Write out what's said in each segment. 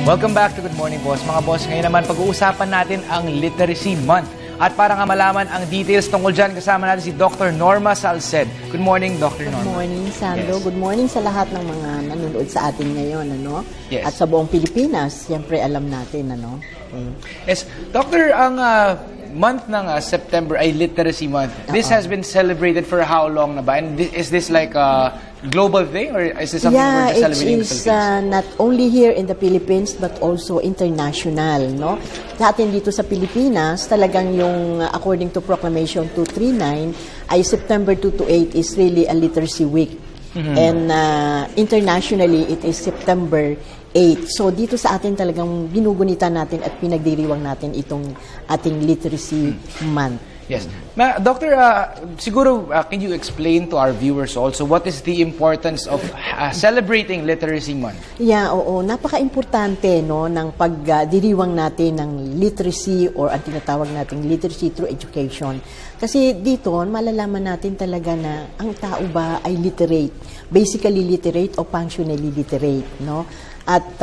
Welcome back to Good Morning Boss. Mga boss, ngayon naman pag-uusapan natin ang Literacy Month. At para nga malaman ang details tungkol dyan, kasama natin si Dr. Norma Salced. Good morning, Dr. Norma. Good morning, Sandro. Yes. Good morning sa lahat ng mga nanonood sa atin ngayon. Yes. At sa buong Pilipinas, siyempre alam natin. Yes. Doctor, ang month ng September ay Literacy Month. This has been celebrated for how long na ba? And is this like a global thing or is this something we're just celebrating in the Philippines? Yeah, it is not only here in the Philippines but also international. Sa atin dito sa Pilipinas, talagang yung according to Proclamation 239 ay September 2 to 8 is really a literacy week. And internationally, it is September 8. So dito sa atin talagang ginugunitan natin at pinagdiriwang natin itong ating Literacy Month. Yes. Doctor, siguro can you explain to our viewers also what is the importance of celebrating Literacy Month? Yeah, oo. Napaka-importante ng pagdiriwang natin ng literacy or ang tinatawag nating literacy through education. Kasi dito, malalaman natin talaga na ang tao ba ay literate, basically literate o functionally literate, At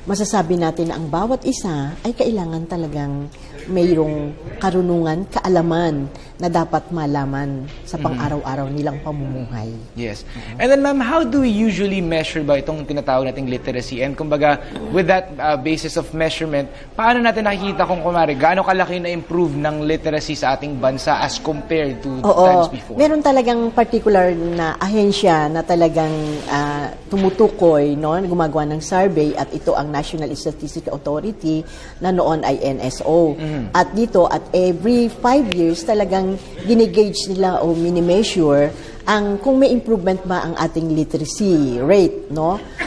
masasabi natin na ang bawat isa ay kailangan talagang mayroong karunungan, kaalaman na dapat malaman sa pang-araw-araw nilang pamumuhay. Yes. And then, ma'am, how do we usually measure ba itong tinatawag nating literacy? And kumbaga, with that basis of measurement, paano natin nakikita kung kumari, gaano kalaki na improve ng literacy sa ating bansa as compared to times before? Meron talagang particular na ahensya na talagang tumutukoy, gumagawa ng survey at ito ang National Statistical Authority na noon ay NSO. At dito, at every 5 years, talagang ginigauge nila o mini-measure kung may improvement ba ang ating literacy rate,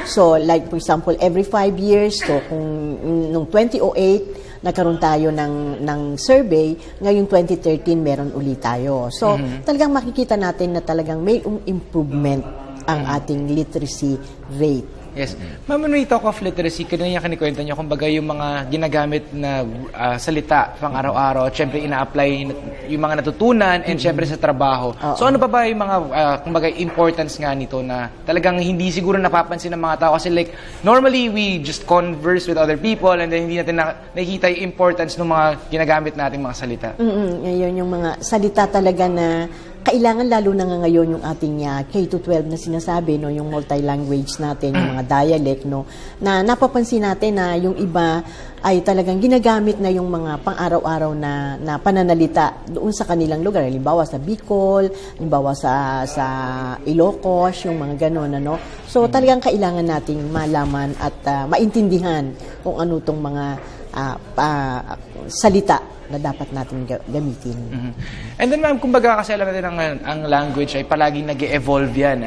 So, like for example, every 5 years, so kung nung 2008, nagkaroon tayo ng survey, ngayong 2013, meron ulit tayo. So, talagang makikita natin na talagang may improvement ang ating literacy rate. Yes. Ma'am, when we talk of literacy, kanina kinikwento niyo, kumbaga yung mga ginagamit na salita pang araw-araw, at syempre ina-apply yung mga natutunan and syempre sa trabaho. So ano pa ba yung mga, kumbaga, importance nga nito na talagang hindi siguro napapansin ng mga tao? Kasi like, normally we just converse with other people and then hindi natin nakikita yung importance ng mga ginagamit nating mga salita. Ngayon yung mga salita talaga na kailangan, lalo na ngayon yung ating K-12 na sinasabi, yung multi-language natin, yung mga dialect, na napapansin natin na yung iba ay talagang ginagamit na yung mga pang-araw-araw na pananalita doon sa kanilang lugar. Halimbawa sa Bicol, halimbawa sa Ilocos, yung mga gano'n. So talagang kailangan nating malaman at maintindihan kung ano itong mga salita na dapat natin gamitin. And then, ma'am, kumbaga kasi alam natin ang language ay palaging nag-evolve yan.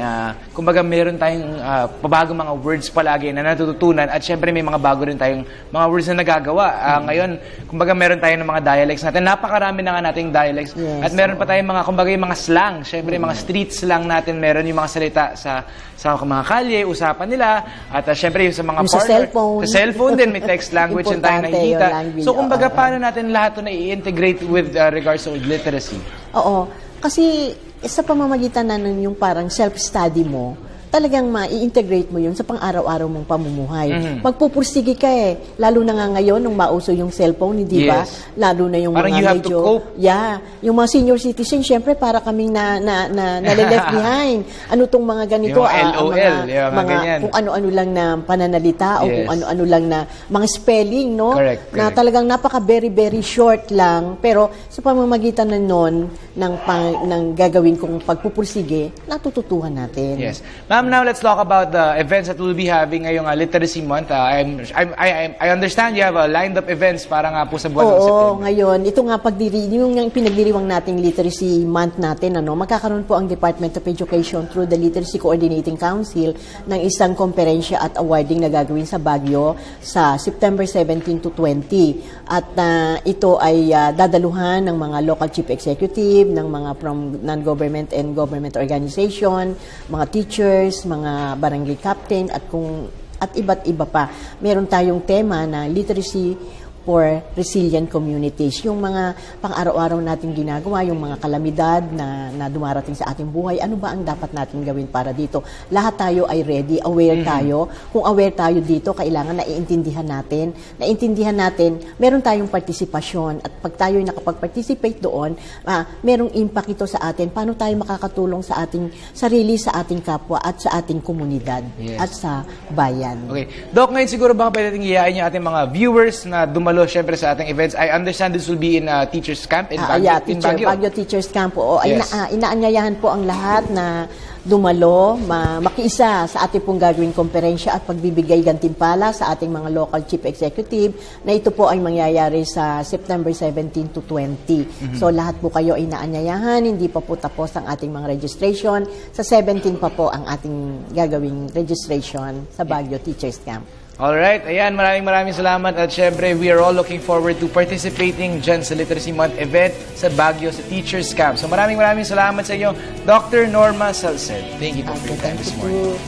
Kumbaga meron tayong pabagong mga words palagi na natututunan at syempre may mga bago rin tayong mga words na nagagawa. Ngayon, kumbaga meron tayong mga dialects natin. Napakarami na nga nating dialects. Yes, at meron pa tayong kumbaga yung mga slang. Syempre, mga street slang natin, meron yung mga salita sa mga kalye, usapan nila. At syempre yung sa mga parlor. Sa cellphone. Sa cellphone din, may text language yung tayong nakikita. So, kumbaga, paano natin lahat ito i-integrate with regards to literacy? Oo. Kasi sa pamamagitan na yung parang self-study mo, talagang ma-i-integrate mo yun sa pang-araw-araw mong pamumuhay. Magpupursige ka lalo na nga ngayon nung mauso yung cellphone, hindi ba? Lalo na yung parang mga you have to cope. Yeah. Yung mga senior citizen, syempre para kaming na-left behind. Ano tong mga ganito? Yung LOL, mga kung ano-ano lang na pananalita o kung ano-ano lang na mga spelling, Correct. Na talagang very, very short lang. Pero sa pamamagitan na nun, ng gagawin kong pagpupursige, natututuhan natin. Yes. Ma'am, now let's talk about the events that we'll be having ngayong Literacy Month. I understand you have lined up events para nga po sa buwan ng September. Oo, ngayon, ito nga yung pinagdiriwang nating Literacy Month natin, magkakaroon po ang Department of Education through the Literacy Coordinating Council ng isang komperensya at awarding na gagawin sa Baguio sa September 17 to 20. At ito ay dadaluhan ng mga local chief executive, ng mga from non-government and government organization, mga teachers, mga barangay captain at iba't iba pa. Meron tayong tema na literacy for resilient communities. Yung mga pang-araw-araw natin ginagawa, yung mga kalamidad na dumarating sa ating buhay, ano ba ang dapat natin gawin para dito? Lahat tayo ay ready, aware tayo. Kung aware tayo dito, kailangan naiintindihan natin. Meron tayong partisipasyon at pag tayo ay nakapag-participate doon, merong impact ito sa atin. Paano tayo makakatulong sa ating sarili, sa ating kapwa at sa ating komunidad at sa bayan. Okay. Doc, ngayon siguro baka pwede natin iyain yung ating mga viewers na dumalo syempre sa ating events. I understand this will be in Teachers Camp in Baguio. Baguio Teachers Camp. Oo. Yes. Inaanyayahan po ang lahat na dumalo, makiisa sa ating pong gagawing komperensya at pagbibigay gantimpala sa ating mga local chief executive na ito po ay mangyayari sa September 17 to 20. So lahat po kayo ay inaanyayahan, hindi pa po tapos ang ating mga registration. Sa 17 pa po ang ating gagawing registration sa Baguio Teachers Camp. Alright, ayan, maraming salamat at syempre we are all looking forward to participating dyan sa Literacy Month event sa Baguio sa Teachers Camp. So maraming salamat sa inyo, Dr. Norma Salced. Thank you po for your time this morning.